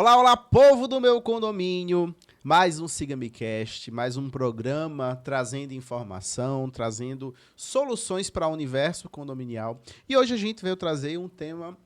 Olá, olá, povo do meu condomínio. Mais um Siga-me Cast, mais um programa trazendo informação, trazendo soluções para o universo condominial. E hoje a gente veio trazer um tema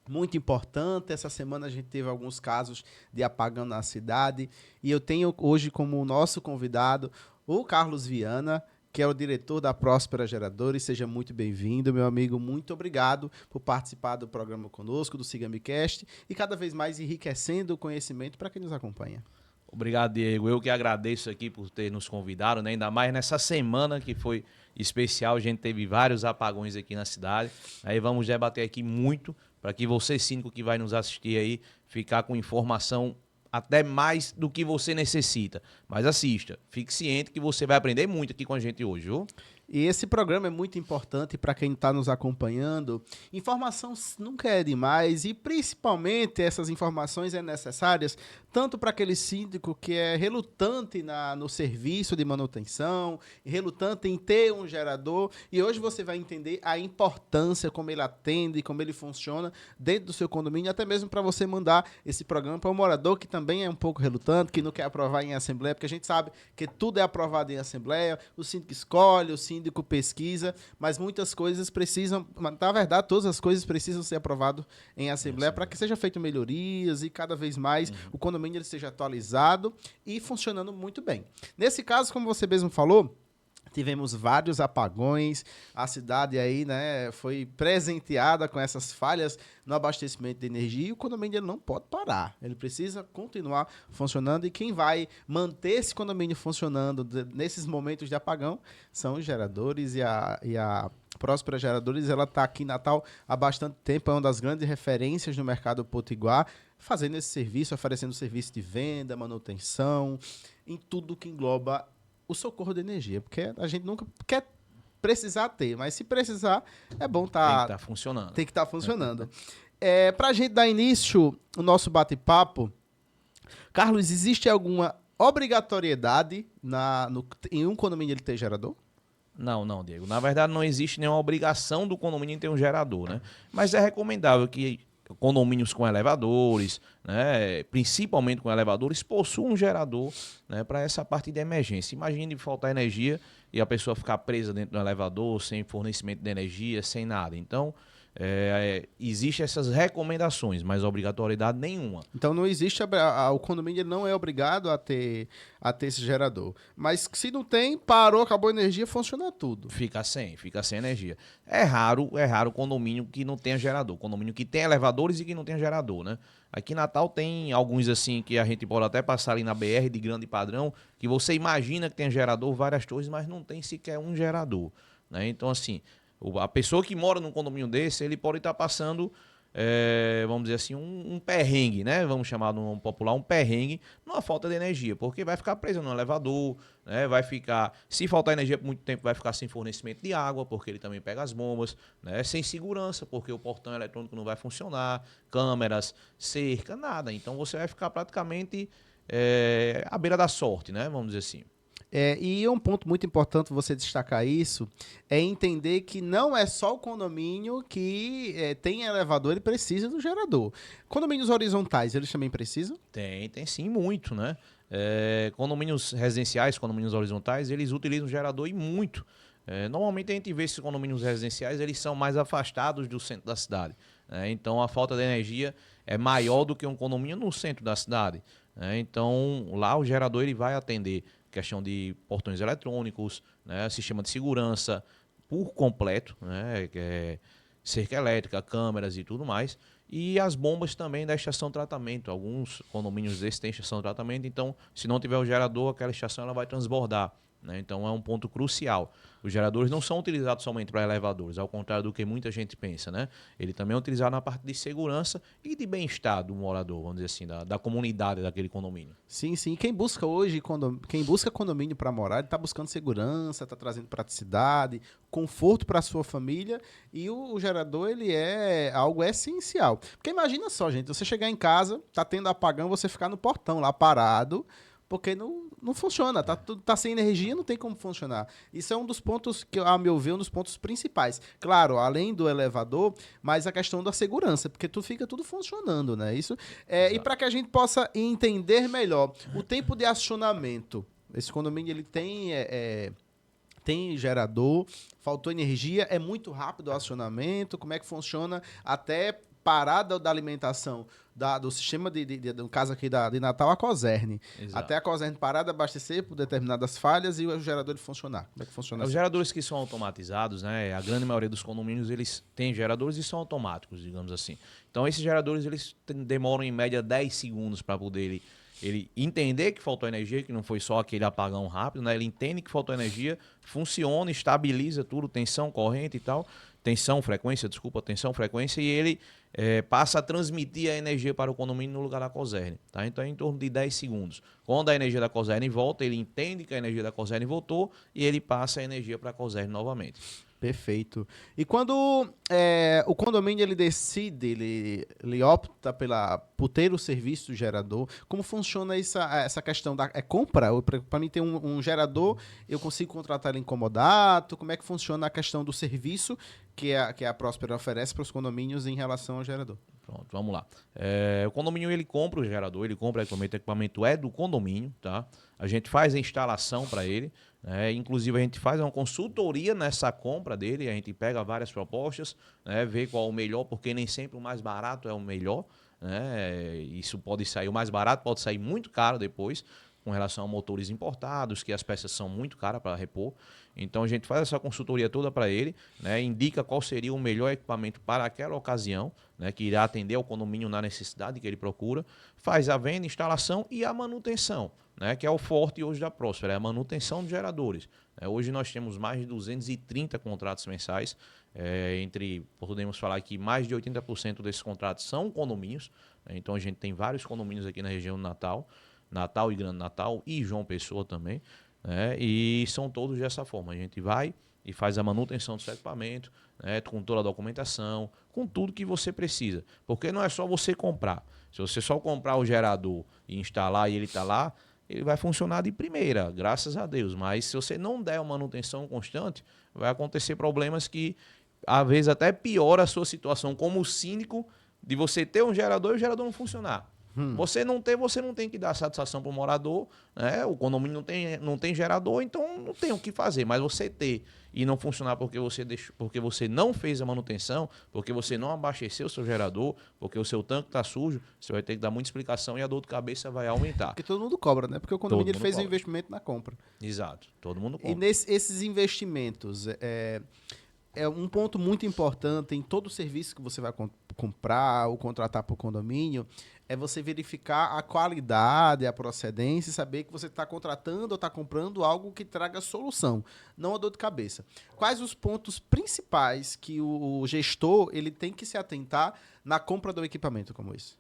muito importante. Essa semana a gente teve alguns casos de apagão na cidade e eu tenho hoje como nosso convidado o Carlos Viana, que é o diretor da Próspera Geradores. Seja muito bem-vindo, meu amigo. Muito obrigado por participar do programa conosco, do Siga-me Cast, e cada vez mais enriquecendo o conhecimento para quem nos acompanha. Obrigado, Diego. Eu que agradeço aqui por ter nos convidado, né? Ainda mais nessa semana que foi especial. A gente teve vários apagões aqui na cidade. Aí vamos debater aqui muito para que você, síndico que vai nos assistir aí, ficar com informação até mais do que você necessita. Mas assista, fique ciente que você vai aprender muito aqui com a gente hoje, viu? E esse programa é muito importante para quem está nos acompanhando. Informação nunca é demais e, principalmente, essas informações são necessárias tanto para aquele síndico que é relutante no serviço de manutenção, relutante em ter um gerador. E hoje você vai entender a importância, como ele atende, como ele funciona dentro do seu condomínio, até mesmo para você mandar esse programa para um morador que também é um pouco relutante, que não quer aprovar em assembleia, porque a gente sabe que tudo é aprovado em assembleia, o síndico escolhe, o síndico pesquisa, mas muitas coisas precisam, na verdade, todas as coisas precisam ser aprovadas em assembleia para que sejam feitas melhorias e cada vez mais o condomínio ele seja atualizado e funcionando muito bem. Nesse caso, como você mesmo falou, tivemos vários apagões, a cidade aí, né, foi presenteada com essas falhas no abastecimento de energia e o condomínio ele não pode parar, ele precisa continuar funcionando e quem vai manter esse condomínio funcionando nesses momentos de apagão são os geradores e a Próspera Geradores. Ela está aqui em Natal há bastante tempo, é uma das grandes referências no mercado potiguar, fazendo esse serviço, oferecendo serviço de venda, manutenção, em tudo que engloba o socorro de energia, porque a gente nunca quer precisar ter, mas se precisar, é bom Tem que estar funcionando. Tem que estar funcionando. Para a gente dar início ao nosso bate-papo, Carlos, existe alguma obrigatoriedade em um condomínio ele ter gerador? Não, Diego. Na verdade, não existe nenhuma obrigação do condomínio ter um gerador, né? Mas é recomendável que condomínios com elevadores, né, principalmente com elevadores, possuam um gerador, né, para essa parte de emergência. Imagine faltar energia e a pessoa ficar presa dentro do elevador, sem fornecimento de energia, sem nada. Então, existem essas recomendações, mas obrigatoriedade nenhuma. Então não existe, o condomínio ele não é obrigado a ter esse gerador. Mas se não tem, parou, acabou a energia, funciona tudo. Fica sem energia. É raro condomínio que não tenha gerador. Condomínio que tem elevadores e que não tenha gerador, né? Aqui em Natal tem alguns assim que a gente pode até passar ali na BR de grande padrão, que você imagina que tem gerador, várias torres, mas não tem sequer um gerador, né? Então assim, a pessoa que mora num condomínio desse, ele pode estar passando, vamos dizer assim, um perrengue, né? Vamos chamar no popular um perrengue, numa falta de energia, porque vai ficar preso no elevador, né? Vai ficar, se faltar energia por muito tempo, vai ficar sem fornecimento de água, porque ele também pega as bombas, né? Sem segurança, porque o portão eletrônico não vai funcionar, câmeras, cerca, nada. Então você vai ficar praticamente à beira da sorte, né? Vamos dizer assim. E um ponto muito importante você destacar isso é entender que não é só o condomínio que tem elevador e precisa do gerador. Condomínios horizontais, eles também precisam? Tem sim, muito, né? Condomínios residenciais, condomínios horizontais, eles utilizam gerador e muito. Normalmente a gente vê esses condomínios residenciais, eles são mais afastados do centro da cidade, né? Então a falta de energia é maior do que um condomínio no centro da cidade, né? Então lá o gerador ele vai atender questão de portões eletrônicos, né, sistema de segurança por completo, né, cerca elétrica, câmeras e tudo mais, e as bombas também da estação de tratamento. Alguns condomínios desses têm estação de tratamento, então se não tiver o gerador, aquela estação ela vai transbordar, né? Então é um ponto crucial. Os geradores não são utilizados somente para elevadores, ao contrário do que muita gente pensa, né? Ele também é utilizado na parte de segurança e de bem-estar do morador, vamos dizer assim, da comunidade daquele condomínio. Sim, sim. Quem busca hoje, quem busca condomínio para morar, ele está buscando segurança, está trazendo praticidade, conforto para a sua família, e o gerador ele é algo essencial. Porque imagina só, gente, você chegar em casa, tá tendo apagão, você ficar no portão lá parado, porque não funciona, tá sem energia, não tem como funcionar. Isso é um dos pontos que, a meu ver, um dos pontos principais. Claro, além do elevador, mas a questão da segurança, porque fica tudo funcionando, né? Isso e para que a gente possa entender melhor o tempo de acionamento. Esse condomínio ele tem gerador, faltou energia, é muito rápido o acionamento, como é que funciona até parada da alimentação do sistema no caso aqui de Natal, a Cosern. Exato. Até a Cosern parar de abastecer por determinadas falhas e o gerador de funcionar. Como é que funciona Os assim? geradores que são automatizados, né? A grande maioria dos condomínios, eles têm geradores e são automáticos, digamos assim. Então, esses geradores, eles demoram em média 10 segundos para poder ele entender que faltou energia, que não foi só aquele apagão rápido, né? Ele entende que faltou energia, funciona, estabiliza tudo, tensão, corrente e tal. Tensão, frequência, e ele passa a transmitir a energia para o condomínio no lugar da Cosern, tá? Então é em torno de 10 segundos. Quando a energia da Cosern volta, ele entende que a energia da Cosern voltou e ele passa a energia para a Cosern novamente. Perfeito. E quando o condomínio ele decide, ele opta por ter o serviço do gerador, como funciona essa questão da compra? Para mim ter um gerador, eu consigo contratar ele em comodato? Como é que funciona a questão do serviço que a Próspera oferece para os condomínios em relação ao gerador? Pronto, vamos lá. O condomínio ele compra o gerador, ele compra o equipamento é do condomínio, tá? A gente faz a instalação para ele. Inclusive a gente faz uma consultoria nessa compra dele, a gente pega várias propostas, vê qual é o melhor, porque nem sempre o mais barato é o melhor, isso pode sair, o mais barato pode sair muito caro depois, com relação a motores importados, que as peças são muito caras para repor. Então a gente faz essa consultoria toda para ele, indica qual seria o melhor equipamento para aquela ocasião, que irá atender ao condomínio na necessidade que ele procura, faz a venda, instalação e a manutenção, que é o forte hoje da Próspera, é a manutenção de geradores. Hoje nós temos mais de 230 contratos mensais, podemos falar que mais de 80% desses contratos são condomínios, então a gente tem vários condomínios aqui na região do Natal e Grande Natal e João Pessoa também, e são todos dessa forma. A gente vai e faz a manutenção do seu equipamento, com toda a documentação, com tudo que você precisa. Porque não é só você comprar. Se você só comprar o gerador e instalar e ele está lá, ele vai funcionar de primeira, graças a Deus. Mas se você não der uma manutenção constante, vai acontecer problemas que, às vezes, até piora a sua situação como síndico de você ter um gerador e o gerador não funcionar. Você não tem que dar satisfação para o morador, o condomínio não tem gerador, então não tem o que fazer. Mas você ter e não funcionar porque você não fez a manutenção, porque você não abasteceu o seu gerador, porque o seu tanque está sujo, você vai ter que dar muita explicação e a dor de cabeça vai aumentar. Porque todo mundo cobra, né? Porque o condomínio ele fez o investimento na compra. Exato, todo mundo compra. E esses investimentos, um ponto muito importante em todo serviço que você vai comprar ou contratar para o condomínio, é você verificar a qualidade, a procedência e saber que você está contratando ou está comprando algo que traga solução, não a dor de cabeça. Quais os pontos principais que o gestor ele tem que se atentar na compra do equipamento como esse?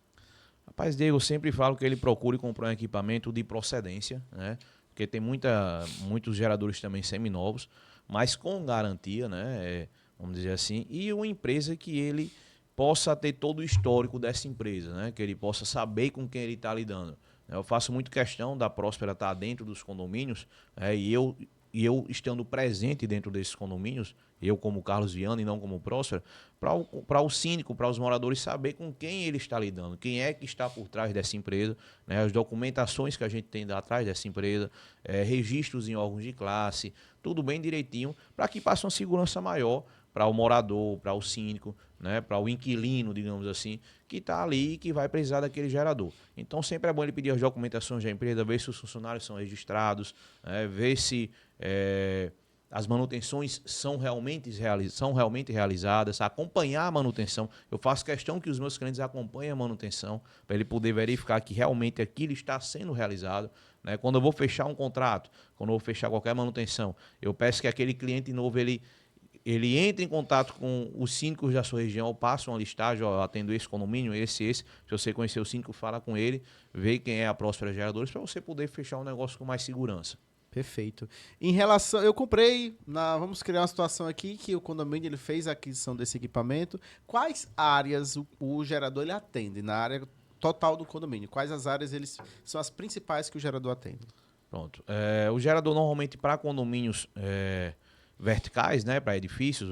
Rapaz, Diego, eu sempre falo que ele procure comprar um equipamento de procedência, porque tem muitos geradores também seminovos, mas com garantia, vamos dizer assim, e uma empresa que ele possa ter todo o histórico dessa empresa, que ele possa saber com quem ele está lidando. Eu faço muito questão da Próspera estar dentro dos condomínios, e eu estando presente dentro desses condomínios, eu como Carlos Viana e não como Próspera, para o síndico, para os moradores saber com quem ele está lidando, quem é que está por trás dessa empresa, as documentações que a gente tem atrás dessa empresa, registros em órgãos de classe, tudo bem direitinho, para que passe uma segurança maior para o morador, para o síndico, para o inquilino, digamos assim, que está ali e que vai precisar daquele gerador. Então sempre é bom ele pedir as documentações da empresa, ver se os funcionários são registrados, ver se as manutenções são realmente realizadas, acompanhar a manutenção. Eu faço questão que os meus clientes acompanhem a manutenção, para ele poder verificar que realmente aquilo está sendo realizado. Quando eu vou fechar um contrato, quando eu vou fechar qualquer manutenção, eu peço que aquele cliente novo, ele entre em contato com os síndicos da sua região, passa uma listagem, eu atendo esse condomínio, esse. Se você conhecer o síndico, fala com ele, vê quem é a Próspera Geradores, para você poder fechar um negócio com mais segurança. Perfeito. Em relação, eu comprei, vamos criar uma situação aqui que o condomínio ele fez a aquisição desse equipamento. Quais áreas o gerador ele atende? Na área total do condomínio? Quais as áreas eles são as principais que o gerador atende? Pronto. O gerador normalmente para condomínios verticais, né, para edifícios,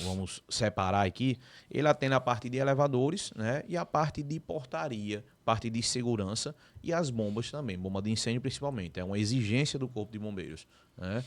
vamos separar aqui, ele atende a parte de elevadores, né, e a parte de portaria, parte de segurança e as bombas também, bomba de incêndio principalmente. É uma exigência do Corpo de Bombeiros, né?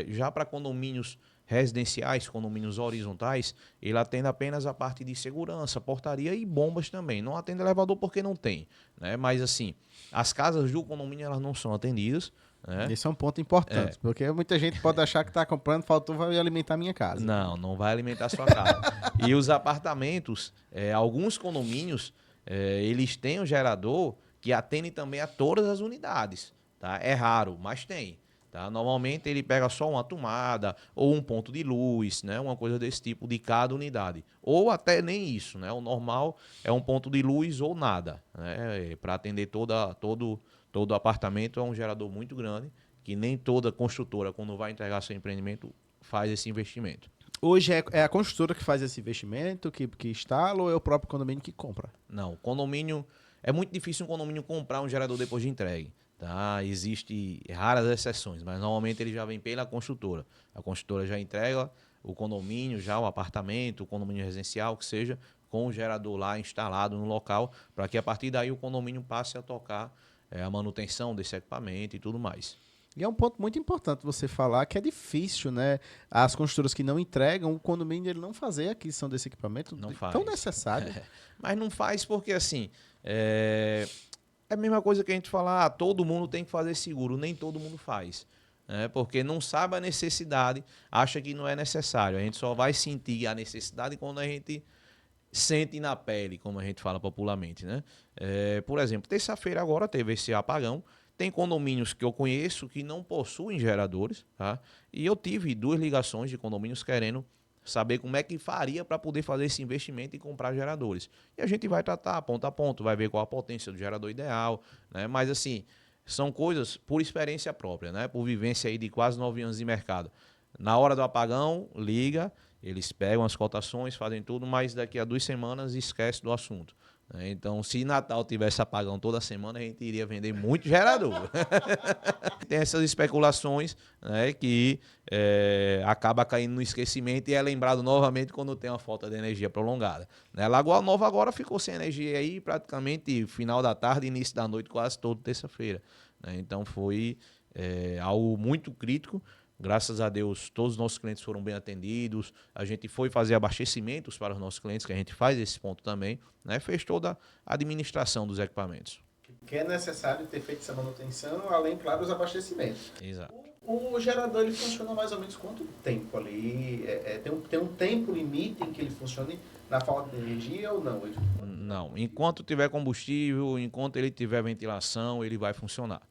Já para condomínios residenciais, condomínios horizontais, ele atende apenas a parte de segurança, portaria e bombas também. Não atende elevador porque não tem, né? Mas assim, as casas do condomínio elas não são atendidas, né? Esse é um ponto importante, porque muita gente pode achar que está comprando, faltou, vai alimentar a minha casa. Não, não vai alimentar a sua casa. E os apartamentos, alguns condomínios, eles têm um gerador que atende também a todas as unidades, tá? É raro, mas tem. Tá? Normalmente ele pega só uma tomada ou um ponto de luz, né? Uma coisa desse tipo de cada unidade. Ou até nem isso, né? O normal é um ponto de luz ou nada, né? Para atender todo apartamento é um gerador muito grande, que nem toda construtora, quando vai entregar seu empreendimento, faz esse investimento. Hoje é a construtora que faz esse investimento, que instala, ou é o próprio condomínio que compra? Não, condomínio... É muito difícil um condomínio comprar um gerador depois de entregue. Tá? Existem raras exceções, mas normalmente ele já vem pela construtora. A construtora já entrega o condomínio, já o apartamento, o condomínio residencial, que seja, com o gerador lá instalado no local, para que a partir daí o condomínio passe a tocar a manutenção desse equipamento e tudo mais. E é um ponto muito importante você falar que é difícil, né? As construtoras que não entregam, o condomínio ele não fazer a aquisição desse equipamento Não faz. tão necessário. Mas não faz porque, assim, é a mesma coisa que a gente falar, todo mundo tem que fazer seguro. Nem todo mundo faz. Porque não sabe a necessidade, acha que não é necessário. A gente só vai sentir a necessidade quando a gente sente na pele, como a gente fala popularmente, né? Por exemplo, terça-feira agora teve esse apagão. Tem condomínios que eu conheço que não possuem geradores, tá? E eu tive 2 ligações de condomínios querendo saber como é que faria para poder fazer esse investimento e comprar geradores. E a gente vai tratar ponto a ponto, vai ver qual a potência do gerador ideal, né? Mas assim, são coisas por experiência própria, né? Por vivência aí de quase 9 anos de mercado. Na hora do apagão, liga, eles pegam as cotações, fazem tudo, mas daqui a 2 semanas esquece do assunto. Então, se Natal tivesse apagão toda semana, a gente iria vender muito gerador. Tem essas especulações, né, que acaba caindo no esquecimento e é lembrado novamente quando tem uma falta de energia prolongada. Lagoa Nova agora ficou sem energia aí praticamente final da tarde, início da noite, quase toda terça-feira. Então, foi algo muito crítico. Graças a Deus, todos os nossos clientes foram bem atendidos. A gente foi fazer abastecimentos para os nossos clientes, que a gente faz esse ponto também, né? Fez toda a administração dos equipamentos. Que é necessário ter feito essa manutenção, além, claro, dos abastecimentos. Exato. O gerador ele funciona mais ou menos quanto tempo ali? Tem um tempo limite em que ele funcione na falta de energia ou não? Não. Enquanto tiver combustível, enquanto ele tiver ventilação, ele vai funcionar.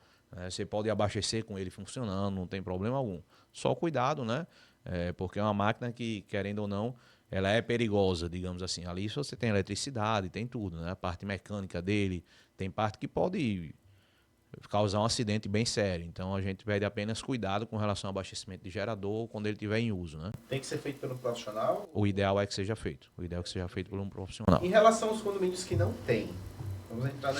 Você pode abastecer com ele funcionando, não tem problema algum. Só cuidado, né? Porque é uma máquina que, querendo ou não, ela é perigosa, digamos assim. Ali você tem eletricidade, tem tudo, né? A parte mecânica dele, tem parte que pode causar um acidente bem sério. Então a gente pede apenas cuidado com relação ao abastecimento de gerador quando ele estiver em uso, né? Tem que ser feito pelo profissional? O ideal é que seja feito. O ideal é que seja feito por um profissional. Em relação aos condomínios que não têm, vamos entrar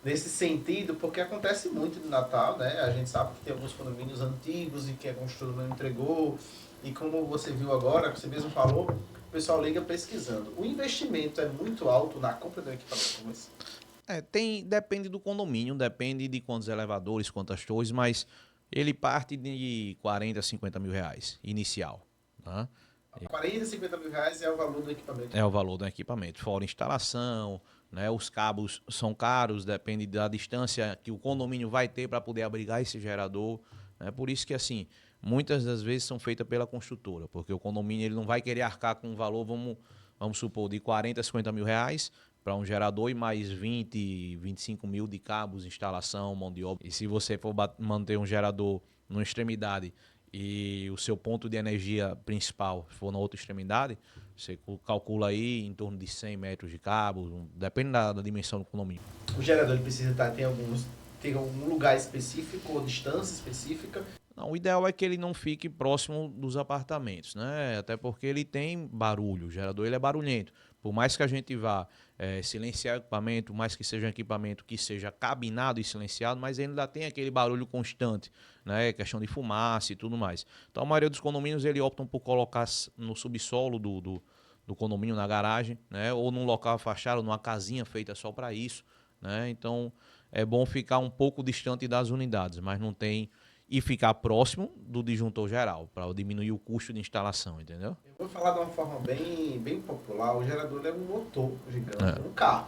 nesse sentido, porque acontece muito no Natal, né? A gente sabe que tem alguns condomínios antigos e que a construtora não entregou. E como você viu agora, você mesmo falou, o pessoal liga pesquisando. O investimento é muito alto na compra de um equipamento como esse? Depende do condomínio, depende de quantos elevadores, quantas torres, mas ele parte de 40 a 50 mil reais, inicial. Tá? 40, 50 mil reais é o valor do equipamento? É o valor do equipamento, fora instalação, né? Os cabos são caros, depende da distância que o condomínio vai ter para poder abrigar esse gerador. Por isso que, assim, muitas das vezes são feitas pela construtora, porque o condomínio ele não vai querer arcar com um valor, vamos supor, de 40 a 50 mil reais para um gerador e mais 20, 25 mil de cabos, instalação, mão de obra. E se você for manter um gerador numa extremidade e o seu ponto de energia principal for na outra extremidade, você calcula aí em torno de 100 metros de cabo, depende da dimensão do condomínio. O gerador ele precisa ter algum lugar específico ou distância específica? Não, o ideal é que ele não fique próximo dos apartamentos, né? Até porque ele tem barulho, o gerador ele é barulhento. Por mais que a gente vá silenciar o equipamento, por mais que seja um equipamento que seja cabinado e silenciado, mas ainda tem aquele barulho constante, né? Questão de fumaça e tudo mais. Então a maioria dos condomínios ele optam por colocar no subsolo do condomínio, na garagem, né? Ou num local afastado, numa casinha feita só para isso, né? Então é bom ficar um pouco distante das unidades, mas não tem e ficar próximo do disjuntor geral, para diminuir o custo de instalação, entendeu? Eu vou falar de uma forma bem popular. O gerador é um motor gigante, É. um carro.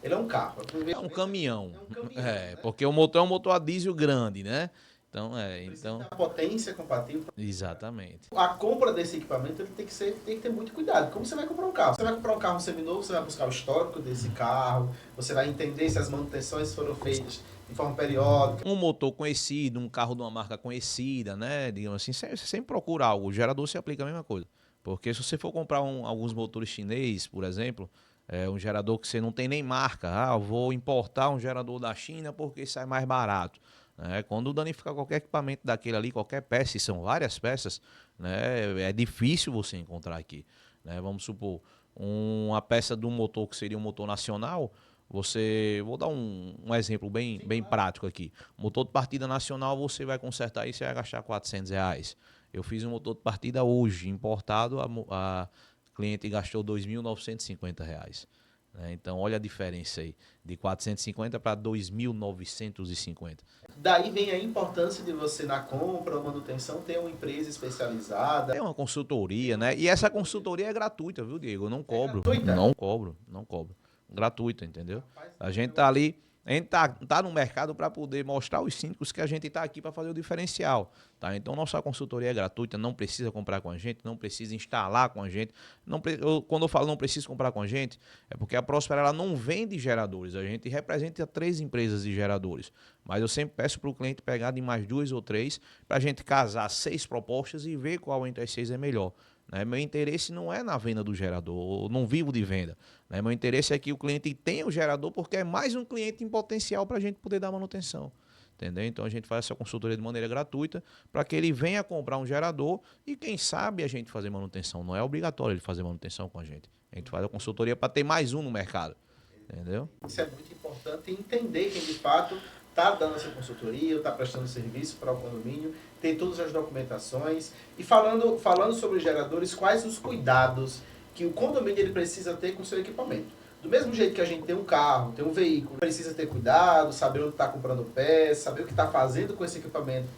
Ele é um carro. É um caminhão. É um caminhão, né? Porque o motor é um motor a diesel grande, né? Então, Precisa ter uma potência compatível. exatamente. A compra desse equipamento ele tem que ter muito cuidado. Como você vai comprar um carro? Você vai comprar um carro seminovo, você vai buscar o histórico desse carro, você vai entender se as manutenções foram feitas de forma periódica. Um motor conhecido, um carro de uma marca conhecida, né? Digamos assim, você sempre procura algo. O gerador se aplica a mesma coisa. Porque se você for comprar alguns motores chinês, por exemplo, um gerador que você não tem nem marca, eu vou importar um gerador da China porque sai mais barato. Né? Quando danificar qualquer equipamento daquele ali, qualquer peça, e são várias peças, né? É difícil você encontrar aqui. Né? Vamos supor, uma peça de um motor que seria um motor nacional, vou dar um exemplo bem prático aqui. Motor de partida nacional, você vai consertar isso e vai gastar R$ 400. Eu fiz um motor de partida hoje, importado, a cliente gastou R$ 2.950. Né? Então, olha a diferença aí, de 450 para 2.950. Daí vem a importância de você, na compra ou manutenção, ter uma empresa especializada. É uma consultoria, né? E essa consultoria é gratuita, viu, Diego? Eu não cobro. Gratuita? Não cobro. Gratuita, entendeu? A gente tá ali, a gente tá no mercado para poder mostrar aos síndicos que a gente tá aqui para fazer o diferencial, tá? Então nossa consultoria é gratuita, não precisa comprar com a gente, não precisa instalar com a gente. Quando eu falo não precisa comprar com a gente, é porque a Próspera ela não vende geradores, a gente representa 3 empresas de geradores. Mas eu sempre peço para o cliente pegar de mais 2 ou 3 para a gente casar 6 propostas e ver qual entre as 6 é melhor. Né? Meu interesse não é na venda do gerador, eu não vivo de venda. Né? Meu interesse é que o cliente tenha o gerador porque é mais um cliente em potencial para a gente poder dar manutenção. Entendeu? Então a gente faz essa consultoria de maneira gratuita para que ele venha comprar um gerador e quem sabe a gente fazer manutenção. Não é obrigatório ele fazer manutenção com a gente. A gente faz a consultoria para ter mais um no mercado. Entendeu? Isso é muito importante, entender quem de fato está dando essa consultoria, está prestando serviço para o condomínio, tem todas as documentações. E falando sobre os geradores, quais os cuidados que o condomínio ele precisa ter com o seu equipamento. Do mesmo jeito que a gente tem um carro, tem um veículo, precisa ter cuidado, saber onde está comprando peça, saber o que está fazendo com esse equipamento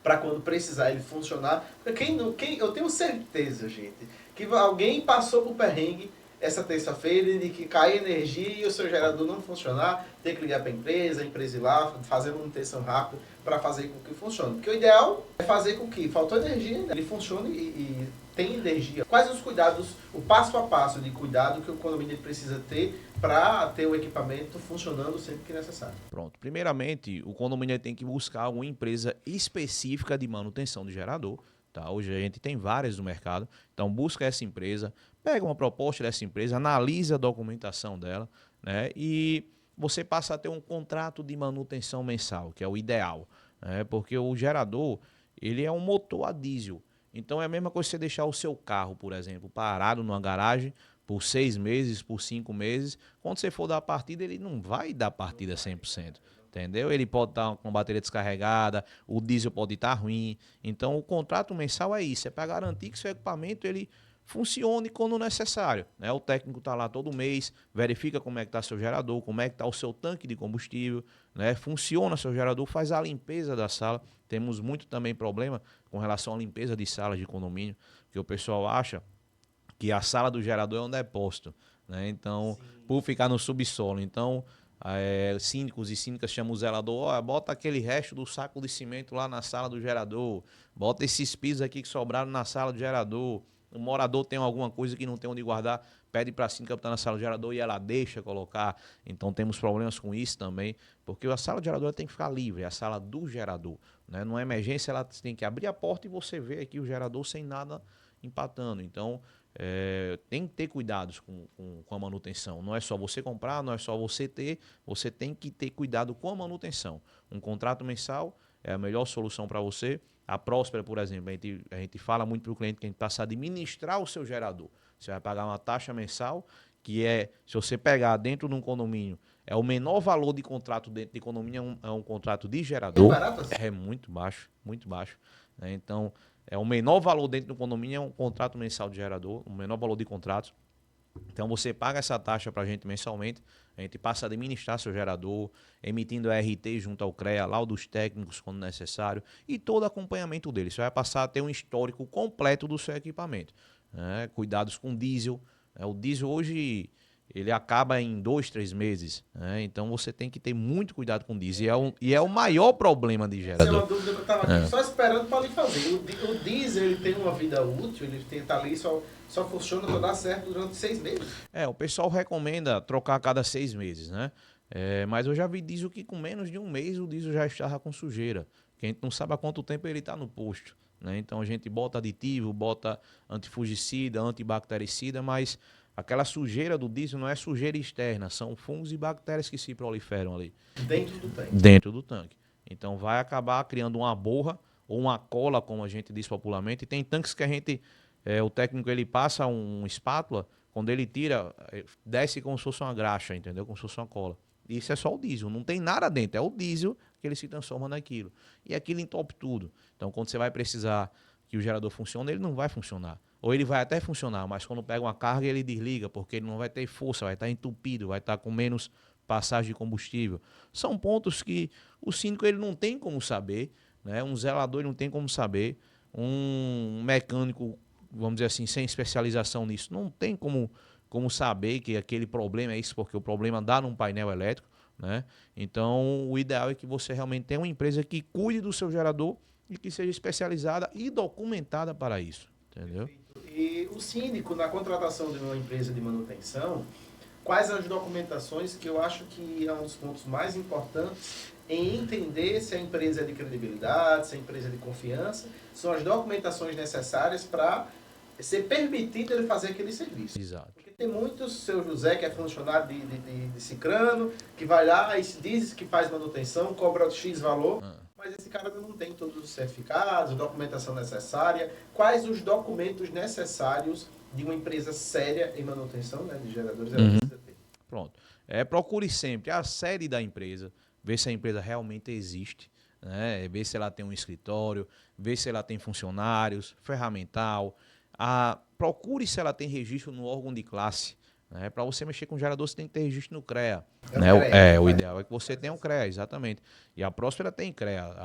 para quando precisar ele funcionar. Eu tenho certeza, gente, que alguém passou por perrengue essa terça-feira de que cai energia e o seu gerador não funcionar, tem que ligar para a empresa ir lá, fazer manutenção rápida para fazer com que funcione. Porque o ideal é fazer com que faltou energia, ele funcione e tem energia. Quais os cuidados, o passo a passo de cuidado que o condomínio precisa ter para ter o equipamento funcionando sempre que necessário? Pronto. Primeiramente, o condomínio tem que buscar uma empresa específica de manutenção de gerador. Tá? Hoje a gente tem várias no mercado. Então, busca essa empresa, pega uma proposta dessa empresa, analisa a documentação dela, né? E você passa a ter um contrato de manutenção mensal, que é o ideal. Né? Porque o gerador, ele é um motor a diesel. Então, é a mesma coisa que você deixar o seu carro, por exemplo, parado numa garagem por 6 meses, por 5 meses. Quando você for dar a partida, ele não vai dar partida 100%. Entendeu? Ele pode estar com a bateria descarregada, o diesel pode estar ruim. Então, o contrato mensal é isso, é para garantir que seu equipamento ele funcione quando necessário. Né? O técnico está lá todo mês, verifica como é que está seu gerador, como é que está o seu tanque de combustível, né? Funciona seu gerador, faz a limpeza da sala. Temos muito também problema com relação à limpeza de salas de condomínio, que o pessoal acha que a sala do gerador é um depósito. Né? Então, por ficar no subsolo. Então, síndicos e síndicas chamam o zelador, bota aquele resto do saco de cimento lá na sala do gerador, bota esses pisos aqui que sobraram na sala do gerador. O morador tem alguma coisa que não tem onde guardar, pede para a síndica botar na sala do gerador e ela deixa colocar. Então temos problemas com isso também, porque a sala do gerador tem que ficar livre, é a sala do gerador. Né? Numa emergência ela tem que abrir a porta e você vê aqui o gerador sem nada empatando. Então tem que ter cuidados com a manutenção. Não é só você comprar, não é só você ter, você tem que ter cuidado com a manutenção. Um contrato mensal é a melhor solução para você. A Próspera, por exemplo, a gente fala muito para o cliente que a gente passa a administrar o seu gerador. Você vai pagar uma taxa mensal, que é, se você pegar dentro de um condomínio, é o menor valor de contrato dentro de condomínio, é um contrato de gerador. É barato assim? É muito baixo, muito baixo. Né? Então, é o menor valor dentro do condomínio, é um contrato mensal de gerador, o menor valor de contratos. Então você paga essa taxa para a gente mensalmente, a gente passa a administrar seu gerador, emitindo a RT junto ao CREA, laudos técnicos quando necessário e todo acompanhamento dele. Você vai passar a ter um histórico completo do seu equipamento. Né? Cuidados com diesel. Né? O diesel hoje ele acaba em 2, 3 meses. Né? Então você tem que ter muito cuidado com o diesel. E é o maior problema de Essa é uma gerador. dúvida que eu estava aqui só esperando para lhe fazer. O diesel ele tem uma vida útil, ele tenta ali, só funciona para dar certo durante 6 meses. O pessoal recomenda trocar a cada 6 meses, né? Mas eu já vi diesel que com menos de um mês o diesel já estava com sujeira. Que a gente não sabe há quanto tempo ele está no posto. Né? Então a gente bota aditivo, bota antifungicida, antibactericida, mas aquela sujeira do diesel não é sujeira externa, são fungos e bactérias que se proliferam ali. Dentro do tanque. Dentro do tanque. Então vai acabar criando uma borra ou uma cola, como a gente diz popularmente. E tem tanques que a gente, o técnico ele passa um espátula, quando ele tira, desce como se fosse uma graxa, entendeu? Como se fosse uma cola. Isso é só o diesel, não tem nada dentro, é o diesel que ele se transforma naquilo. E aquilo entope tudo. Então quando você vai precisar que o gerador funcione, ele não vai funcionar. Ou ele vai até funcionar, mas quando pega uma carga ele desliga, porque ele não vai ter força, vai estar entupido, vai estar com menos passagem de combustível. São pontos que o síndico ele não tem como saber, né? Um zelador ele não tem como saber, um mecânico, vamos dizer assim, sem especialização nisso, não tem como saber que aquele problema é isso, porque o problema dá num painel elétrico, né? Então, o ideal é que você realmente tenha uma empresa que cuide do seu gerador e que seja especializada e documentada para isso, entendeu? E o síndico, na contratação de uma empresa de manutenção, quais as documentações que eu acho que é um dos pontos mais importantes em entender se a empresa é de credibilidade, se a empresa é de confiança, são as documentações necessárias para ser permitido ele fazer aquele serviço. Exato. Porque tem muitos, seu José, que é funcionário de Cicrano, que vai lá e diz que faz manutenção, cobra X valor, mas esse cara não tem todos os certificados, documentação necessária. Quais os documentos necessários de uma empresa séria em manutenção, né, de geradores, ela precisa ter? Pronto. Procure sempre a sede da empresa, ver se a empresa realmente existe, né? Ver se ela tem um escritório, ver se ela tem funcionários, ferramental. Procure se ela tem registro no órgão de classe. Né? Para você mexer com gerador, você tem que ter registro no CREA. O ideal é que você tenha um CREA, exatamente. E a Próspera tem CREA.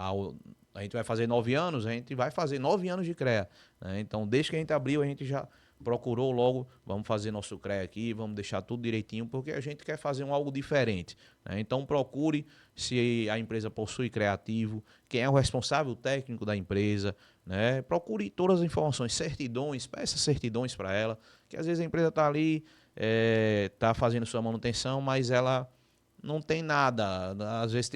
A gente vai fazer 9 anos, a gente vai fazer 9 anos de CREA. Né? Então, desde que a gente abriu, a gente já procurou logo, vamos fazer nosso CREA aqui, vamos deixar tudo direitinho, porque a gente quer fazer algo diferente. Né? Então procure se a empresa possui CREA ativo, quem é o responsável técnico da empresa, né? Procure todas as informações, certidões, peça certidões para ela, que às vezes a empresa está ali, está fazendo sua manutenção, mas ela não tem nada. Às vezes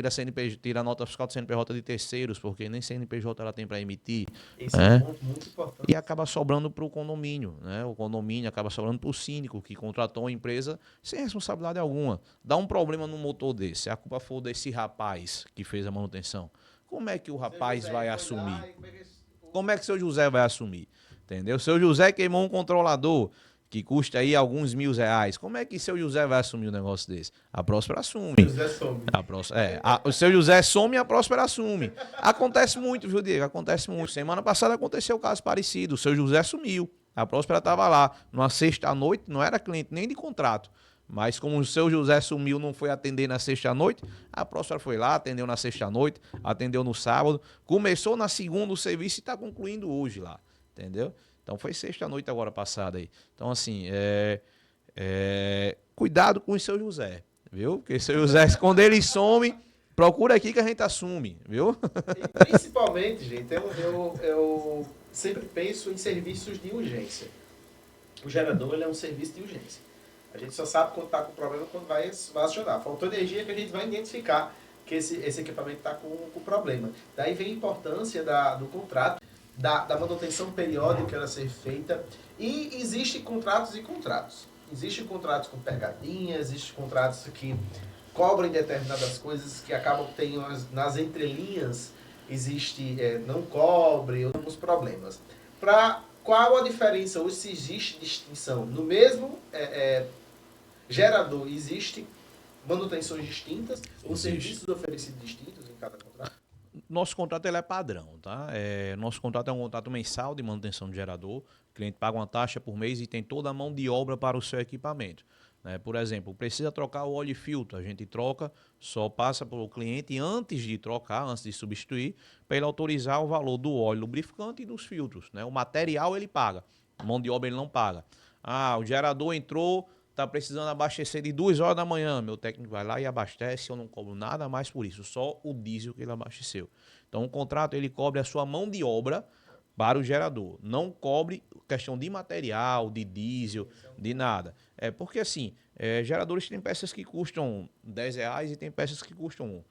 tira a nota fiscal do CNPJ de terceiros, porque nem CNPJ ela tem para emitir. Esse é um ponto muito importante. E acaba sobrando para o condomínio. Né? O condomínio acaba sobrando para o síndico, que contratou uma empresa sem responsabilidade alguma. Dá um problema no motor desse, se a culpa for desse rapaz que fez a manutenção. Como é que o rapaz vai assumir? Como é que o seu José vai assumir? Entendeu? O seu José queimou um controlador que custa aí alguns R$1.000. Como é que seu José vai assumir um negócio desse? A Próspera assume. O José some. O seu José some e a Próspera assume. Acontece muito, viu, Diego? Acontece muito. Semana passada aconteceu um caso parecido. O seu José sumiu. A Próspera estava lá. Numa sexta-noite, não era cliente nem de contrato. Mas como o seu José sumiu, não foi atender na sexta-noite, a Próspera foi lá, atendeu na sexta-noite, atendeu no sábado. Começou na segunda o serviço e está concluindo hoje lá. Entendeu? Então foi sexta-noite agora passada aí. Então, assim, cuidado com o seu José, viu? Porque o seu José, quando ele some, procura aqui que a gente assume, viu? E principalmente, gente, eu sempre penso em serviços de urgência. O gerador ele é um serviço de urgência. A gente só sabe quando está com problema quando vai acionar. Faltou energia que a gente vai identificar que esse equipamento está com problema. Daí vem a importância do contrato, da manutenção periódica ela ser feita. E existem contratos e contratos. Existem contratos com pegadinhas, existem contratos que cobrem determinadas coisas que acabam tendo nas entrelinhas existe não cobre, alguns problemas. Qual a diferença, ou se existe distinção? No mesmo gerador, existe manutenções distintas ou serviços oferecidos distintos em cada contrato? Nosso contrato ele é padrão, tá? Nosso contrato é um contrato mensal de manutenção de gerador. O cliente paga uma taxa por mês e tem toda a mão de obra para o seu equipamento. Né? Por exemplo, precisa trocar o óleo e filtro, a gente troca, só passa para o cliente antes de trocar, antes de substituir, para ele autorizar o valor do óleo lubrificante e dos filtros. Né? O material ele paga, a mão de obra ele não paga. Ah, o gerador entrou, está precisando abastecer de 2 horas da manhã, meu técnico vai lá e abastece, eu não cobro nada mais por isso, só o diesel que ele abasteceu. Então o contrato ele cobre a sua mão de obra para o gerador, não cobre questão de material, de diesel, de nada. Porque assim, geradores têm peças que custam R$ 10 e tem peças que custam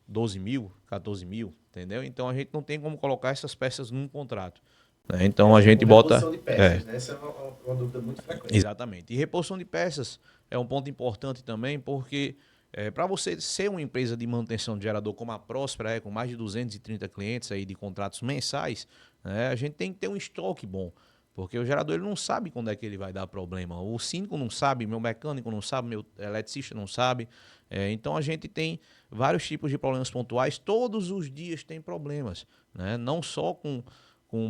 12 mil, 14 mil, entendeu? Então a gente não tem como colocar essas peças num contrato. Né? Então a gente bota. Reposição de peças, né? Essa é uma dúvida muito frequente. Exatamente. E reposição de peças é um ponto importante também, porque para você ser uma empresa de manutenção de gerador como a Próspera, com mais de 230 clientes aí de contratos mensais, né, a gente tem que ter um estoque bom. Porque o gerador ele não sabe quando é que ele vai dar problema. O síndico não sabe, meu mecânico não sabe, meu eletricista não sabe. Então a gente tem vários tipos de problemas pontuais. Todos os dias tem problemas. Né? Não só com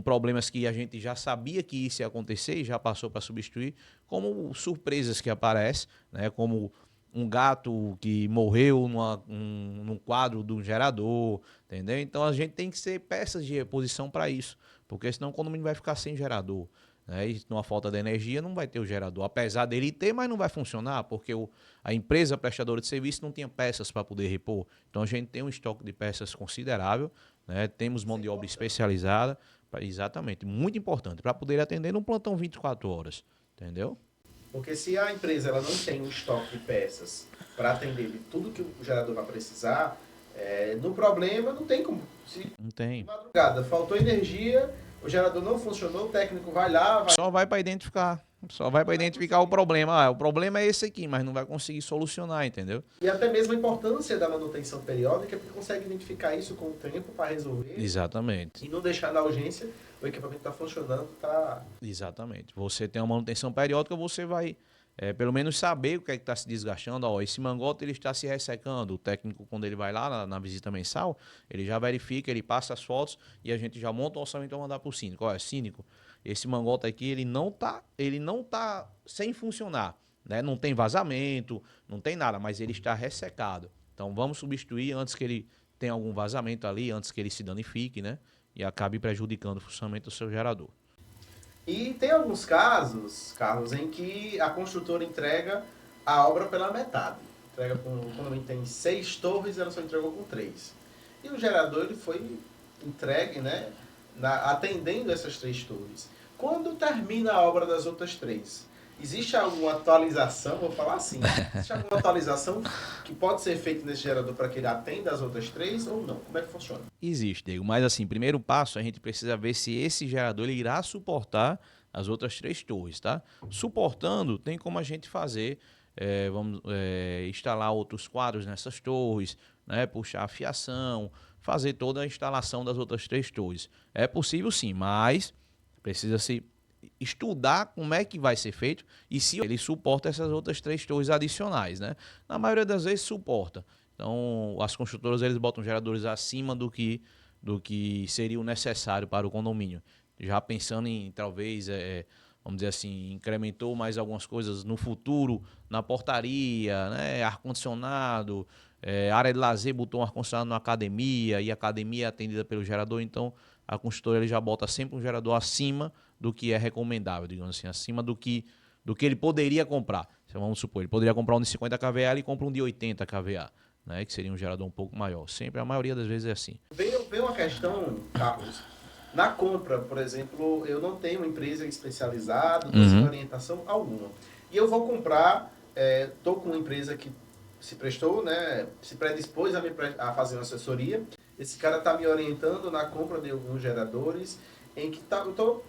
problemas que a gente já sabia que isso ia acontecer e já passou para substituir, como surpresas que aparecem, né? Como um gato que morreu num quadro do gerador, entendeu? Então a gente tem que ser peças de reposição para isso, porque senão o condomínio vai ficar sem gerador. Né? E numa falta de energia não vai ter o gerador, apesar dele ter, mas não vai funcionar, porque a empresa prestadora de serviço não tinha peças para poder repor. Então a gente tem um estoque de peças considerável, né? Temos mão de obra especializada, exatamente, muito importante, para poder atender num plantão 24 horas, entendeu? Porque se a empresa ela não tem um estoque de peças para atender de tudo que o gerador vai precisar, no problema não tem como. Se não tem. De madrugada faltou energia, o gerador não funcionou, o técnico vai lá... Só vai para identificar. Só vai para identificar o problema. O problema é esse aqui, mas não vai conseguir solucionar, entendeu? E até mesmo a importância da manutenção periódica, porque consegue identificar isso com o tempo para resolver. Exatamente. E não deixar na urgência, o equipamento está funcionando, está... Exatamente. Você tem uma manutenção periódica, você vai pelo menos saber o que é que está se desgastando. Ó, esse mangote ele está se ressecando. O técnico, quando ele vai lá na visita mensal, ele já verifica, ele passa as fotos e a gente já monta o orçamento para mandar para o síndico. Olha, síndico, esse mangote aqui ele não tá sem funcionar. Né? Não tem vazamento, não tem nada, mas ele está ressecado. Então vamos substituir antes que ele tenha algum vazamento ali, antes que ele se danifique, né? E acabe prejudicando o funcionamento do seu gerador. E tem alguns casos, Carlos, em que a construtora entrega a obra pela metade. Entrega o condomínio tem 6 torres, ela só entregou com 3. E o gerador ele foi entregue, né, atendendo essas 3 torres. Quando termina a obra das outras 3, existe alguma atualização, vou falar assim, existe alguma atualização que pode ser feita nesse gerador para que ele atenda as outras 3 ou não? Como é que funciona? Existe, Diego, mas assim, primeiro passo, a gente precisa ver se esse gerador ele irá suportar as outras 3 torres, tá? Suportando, tem como a gente fazer, instalar outros quadros nessas torres, né? Puxar a fiação, fazer toda a instalação das outras 3 torres. É possível sim, mas precisa se estudar como é que vai ser feito e se ele suporta essas outras 3 torres adicionais, né? Na maioria das vezes suporta. Então, as construtoras eles botam geradores acima do que seria o necessário para o condomínio. Já pensando em, talvez, vamos dizer assim, incrementou mais algumas coisas no futuro, na portaria, né? Ar-condicionado, área de lazer, botou um ar-condicionado na academia e a academia é atendida pelo gerador, então a construtora ele já bota sempre um gerador acima do que é recomendável, digamos assim, acima do que ele poderia comprar. Então, vamos supor, ele poderia comprar um de 50 kVA, ele compra um de 80 kVA, né, que seria um gerador um pouco maior. Sempre, a maioria das vezes é assim. Vem uma questão, Carlos, na compra, por exemplo, eu não tenho uma empresa especializada, não tenho orientação alguma. E eu vou comprar, estou com uma empresa que se prestou, né, se predispôs a fazer uma assessoria. Esse cara está me orientando na compra de alguns geradores, em que eu estou,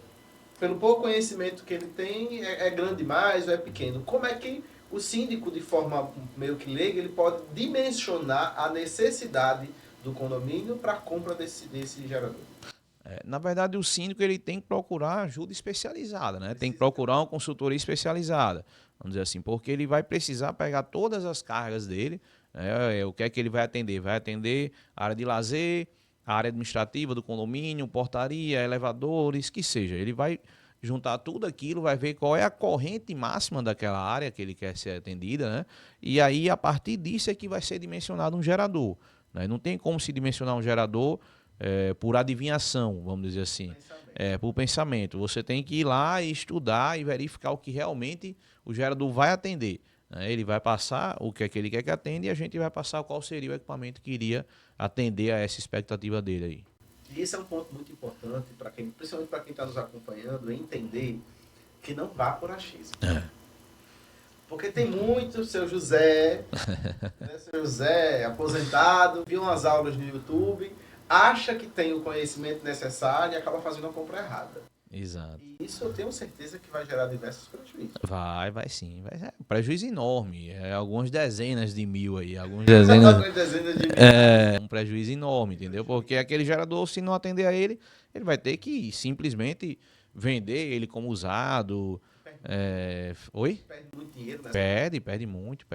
pelo pouco conhecimento que ele tem, é grande demais ou é pequeno. Como é que o síndico, de forma meio que leiga, ele pode dimensionar a necessidade do condomínio para a compra desse gerador? Na verdade, o síndico ele tem que procurar ajuda especializada, né? Tem que procurar uma consultoria especializada, vamos dizer assim, porque ele vai precisar pegar todas as cargas dele, né? O que é que ele vai atender? Vai atender a área de lazer, a área administrativa do condomínio, portaria, elevadores, que seja. Ele vai juntar tudo aquilo, vai ver qual é a corrente máxima daquela área que ele quer ser atendida, né? E aí, a partir disso é que vai ser dimensionado um gerador, né? Não tem como se dimensionar um gerador por adivinhação, vamos dizer assim, por pensamento. Você tem que ir lá e estudar e verificar o que realmente o gerador vai atender, né? Ele vai passar o que é que ele quer que atenda e a gente vai passar qual seria o equipamento que iria atender a essa expectativa dele aí. E esse é um ponto muito importante, principalmente para quem está nos acompanhando, entender que não vá por achismo. Porque tem muito seu José, né, seu José aposentado, viu umas aulas no YouTube, acha que tem o conhecimento necessário e acaba fazendo a compra errada. Exato. E isso eu tenho certeza que vai gerar diversos prejuízos. Vai sim. Um prejuízo enorme. Algumas dezenas de mil aí. Algumas Dezenas de mil. Um prejuízo enorme, entendeu? Porque aquele gerador, se não atender a ele, ele vai ter que simplesmente vender ele como usado. Oi? Perde muito dinheiro, né? Perde muito.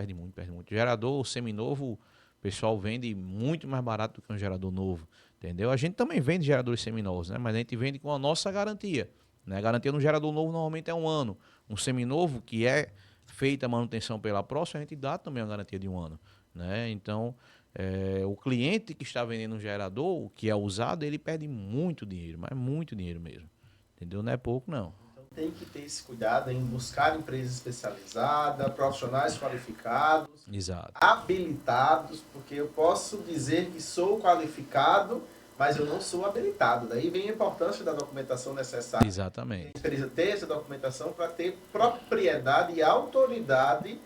Gerador seminovo, o pessoal vende muito mais barato do que um gerador novo, entendeu? A gente também vende geradores seminovos, né? Mas a gente vende com a nossa garantia, né? A garantia no gerador novo normalmente é 1 ano. Um seminovo, que é feita a manutenção pela próxima, a gente dá também a garantia de 1 ano, né? Então, o cliente que está vendendo um gerador, que é usado, ele perde muito dinheiro, mas muito dinheiro mesmo, entendeu? Não é pouco, não. Tem que ter esse cuidado em buscar empresas especializadas, profissionais qualificados, Exato. habilitados, porque eu posso dizer que sou qualificado, mas eu não sou habilitado. Daí vem a importância da documentação necessária. Exatamente. A empresa ter essa documentação para ter propriedade e autoridade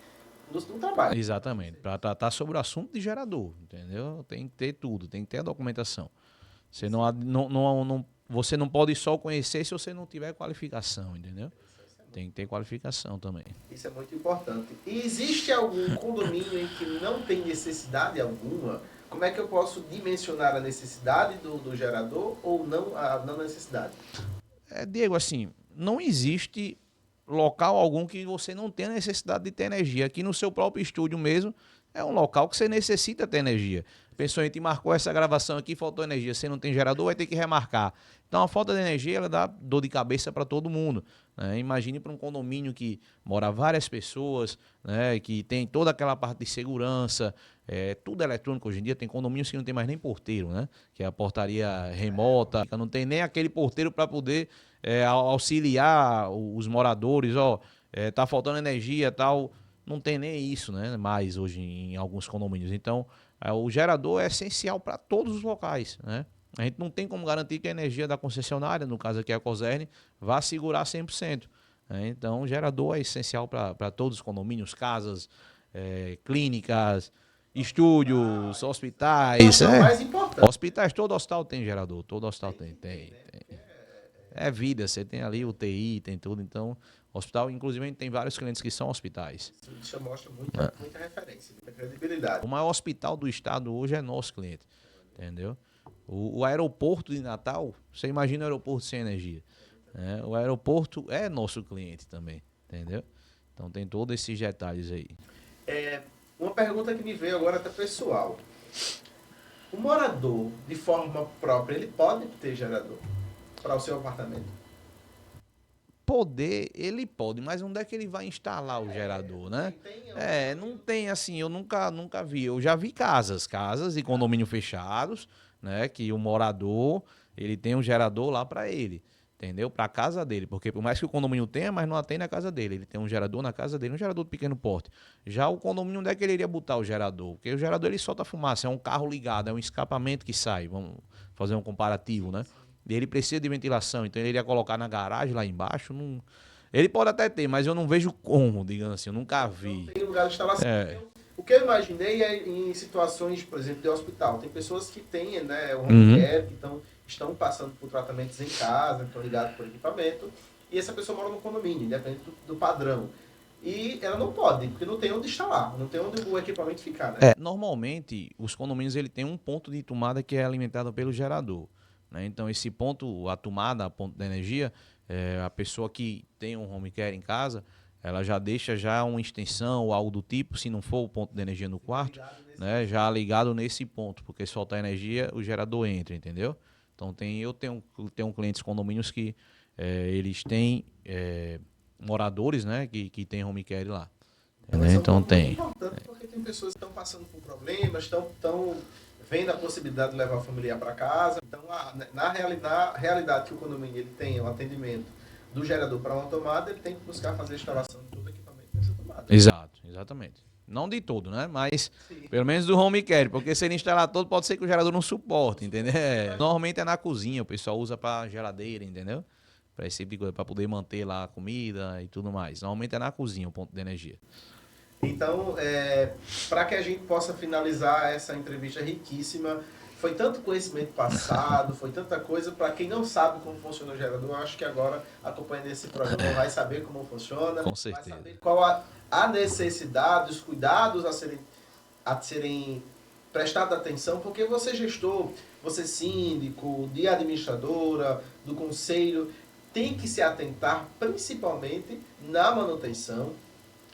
no trabalho. Exatamente. Para tratar sobre o assunto de gerador, entendeu? Tem que ter tudo, tem que ter a documentação. Você você não pode só conhecer se você não tiver qualificação, entendeu? Tem que ter qualificação também. Isso é muito importante. E existe algum condomínio em que não tem necessidade alguma? Como é que eu posso dimensionar a necessidade do gerador ou não a não necessidade? Diego, assim, não existe local algum que você não tenha necessidade de ter energia. Aqui no seu próprio estúdio mesmo, é um local que você necessita ter energia. Pensou, a gente marcou essa gravação aqui, faltou energia. Você não tem gerador, vai ter que remarcar. Então, a falta de energia, ela dá dor de cabeça para todo mundo, né? Imagine para um condomínio que mora várias pessoas, né? Que tem toda aquela parte de segurança, tudo eletrônico hoje em dia. Tem condomínios que não tem mais nem porteiro, né? Que é a portaria remota. Não tem nem aquele porteiro para poder auxiliar os moradores. Tá faltando energia e tal. Não tem nem isso, né? Mais hoje em alguns condomínios. Então, o gerador é essencial para todos os locais, né? A gente não tem como garantir que a energia da concessionária, no caso aqui a Cosern, vá segurar 100%. Né? Então, o gerador é essencial para todos os condomínios, casas, clínicas, estúdios, hospitais. Mais importante. Hospitais, todo hospital tem gerador, todo hospital tem. É vida, você tem ali UTI, tem tudo. Então, hospital, inclusive, a gente tem vários clientes que são hospitais. Isso mostra muita referência, muita credibilidade. O maior hospital do estado hoje é nosso cliente, entendeu? O aeroporto de Natal, você imagina o aeroporto sem energia, né? O aeroporto é nosso cliente também, entendeu? Então tem todos esses detalhes aí. Uma pergunta que me veio agora até pessoal. O morador, de forma própria, ele pode ter gerador para o seu apartamento? Poder, ele pode, mas onde é que ele vai instalar o gerador, né? Não tem assim, eu nunca vi. Eu já vi casas e condomínios fechados, né? Que o morador, ele tem um gerador lá para ele, entendeu? Para a casa dele, porque por mais que o condomínio tenha, mas não atende na casa dele. Ele tem um gerador na casa dele, um gerador de pequeno porte. Já o condomínio, onde é que ele iria botar o gerador? Porque o gerador, ele solta fumaça, é um carro ligado, é um escapamento que sai. Vamos fazer um comparativo, né? E ele precisa de ventilação, então ele iria colocar na garagem lá embaixo. Não... Ele pode até ter, mas eu não vejo como, digamos assim, eu nunca vi. Não tem lugar de instalação. O que eu imaginei é em situações, por exemplo, de hospital. Tem pessoas que têm, né, o home care, que estão passando por tratamentos em casa, estão ligados por equipamento, e essa pessoa mora no condomínio, independente do padrão. e ela não pode, porque não tem onde instalar, não tem onde o equipamento ficar, né? Normalmente, os condomínios ele tem um ponto de tomada que é alimentado pelo gerador, né? Então, esse ponto, a tomada, a ponto de energia, a pessoa que tem um home care em casa, ela já deixa já uma extensão ou algo do tipo, se não for o ponto de energia no quarto, né? Já ligado nesse ponto, porque se faltar energia, o gerador entra, entendeu? Então, eu tenho clientes condomínios que eles têm moradores, né, que tem home care lá. Então tem. Importante porque tem pessoas que estão passando por problemas, estão vendo a possibilidade de levar o familiar para casa. Então, na realidade que o condomínio ele tem o atendimento do gerador para uma tomada, ele tem que buscar fazer a instalação de todo o equipamento nessa tomada. Exato, exatamente. Não de todo, né? Mas pelo menos do home care, porque se ele instalar todo, pode ser que o gerador não suporte, entendeu? Normalmente é na cozinha, o pessoal usa para geladeira, entendeu? Para esse tipo de coisa, para poder manter lá a comida e tudo mais. Normalmente é na cozinha o ponto de energia. Então, para que a gente possa finalizar essa entrevista riquíssima, foi tanto conhecimento passado, foi tanta coisa. Para quem não sabe como funciona o gerador, eu acho que agora, acompanhando esse programa, vai saber como funciona. Com certeza. Vai saber qual a necessidade, os cuidados a serem prestados atenção, porque você gestor, você síndico, de administradora, do conselho, tem que se atentar principalmente na manutenção,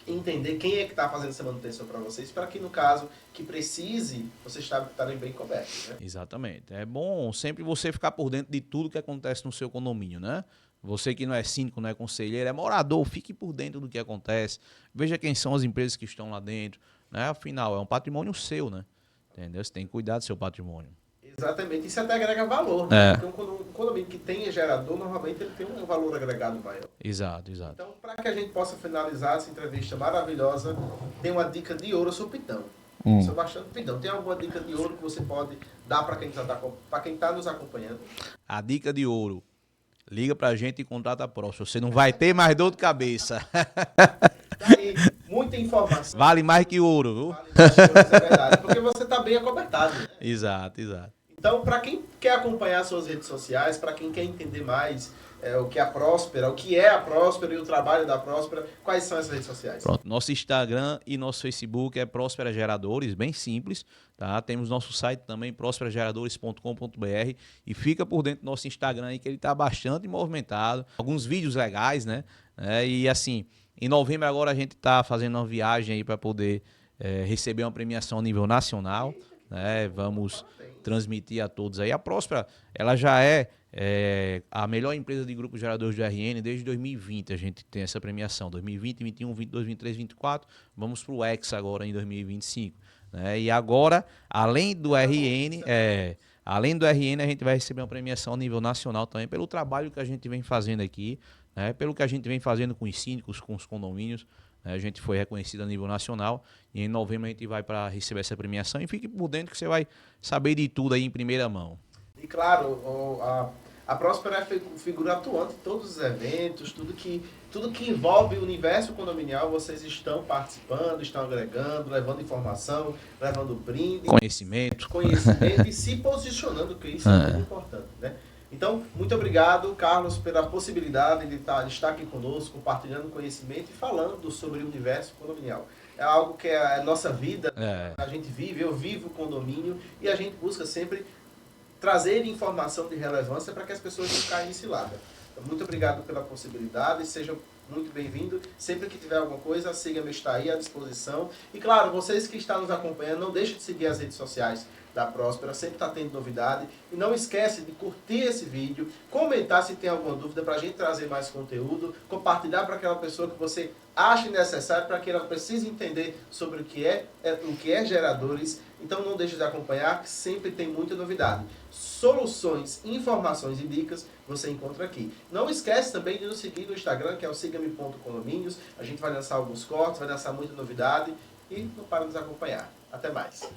entender quem é que está fazendo essa manutenção para vocês, para que no caso que precise, vocês estarem bem cobertos, né? Exatamente. É bom sempre você ficar por dentro de tudo que acontece no seu condomínio, né? Você que não é síndico, não é conselheiro, é morador, fique por dentro do que acontece. Veja quem são as empresas que estão lá dentro, né? Afinal, é um patrimônio seu, né? Entendeu? Você tem que cuidar do seu patrimônio. Exatamente, isso até agrega valor, né? Porque um condomínio que tem gerador, normalmente ele tem um valor agregado maior. Exato, exato. Então, para que a gente possa finalizar essa entrevista maravilhosa, tem uma dica de ouro sobre Pitão. Sou bastante Pitão. Tem alguma dica de ouro que você pode dar para quem está nos acompanhando? A dica de ouro: liga pra gente e contrata a próxima. Você não vai ter mais dor de cabeça. Daí, muita informação. Vale mais que ouro, viu? Vale mais que ouro, isso é verdade. Porque você está bem acobertado, né? Exato, exato. Então, para quem quer acompanhar suas redes sociais, para quem quer entender mais o que é a Próspera, o que é a Próspera e o trabalho da Próspera, quais são essas redes sociais? Pronto, nosso Instagram e nosso Facebook é Próspera Geradores, bem simples, tá? Temos nosso site também, prosperageradores.com.br, e fica por dentro do nosso Instagram aí, que ele tá bastante movimentado, alguns vídeos legais, né? E assim, em novembro agora a gente tá fazendo uma viagem aí para poder receber uma premiação a nível nacional, né? Vamos transmitir a todos aí. A Próspera, ela já é a melhor empresa de grupos geradores do RN desde 2020. A gente tem essa premiação. 2020, 2021, 2022, 2023, 2024. Vamos para o Hexa agora em 2025. Né? E agora, além do RN, a gente vai receber uma premiação a nível nacional também pelo trabalho que a gente vem fazendo aqui, né? Pelo que a gente vem fazendo com os síndicos, com os condomínios. A gente foi reconhecido a nível nacional e em novembro a gente vai para receber essa premiação, e fique por dentro que você vai saber de tudo aí em primeira mão. E claro, a Próspera é figura atuante em todos os eventos, tudo que envolve o universo condominial, vocês estão participando, estão agregando, levando informação, levando brinde, conhecimento e se posicionando, que isso é muito importante, né? Então, muito obrigado, Carlos, pela possibilidade de estar aqui conosco, compartilhando conhecimento e falando sobre o universo condominial. É algo que é a nossa vida, a gente vive, eu vivo o condomínio, e a gente busca sempre trazer informação de relevância para que as pessoas não caem em cilada. Então, muito obrigado pela possibilidade, seja muito bem-vindo. Sempre que tiver alguma coisa, siga-me, está aí à disposição. E claro, vocês que estão nos acompanhando, não deixem de seguir as redes sociais da Próspera, sempre está tendo novidade. E não esquece de curtir esse vídeo, comentar se tem alguma dúvida para a gente trazer mais conteúdo, compartilhar para aquela pessoa que você acha necessário, para que ela precise entender sobre o que é geradores. Então não deixe de acompanhar, que sempre tem muita novidade. Soluções, informações e dicas você encontra aqui. Não esquece também de nos seguir no Instagram, que é o sigame.condomínios. A gente vai lançar alguns cortes, vai lançar muita novidade, e não para de nos acompanhar. Até mais.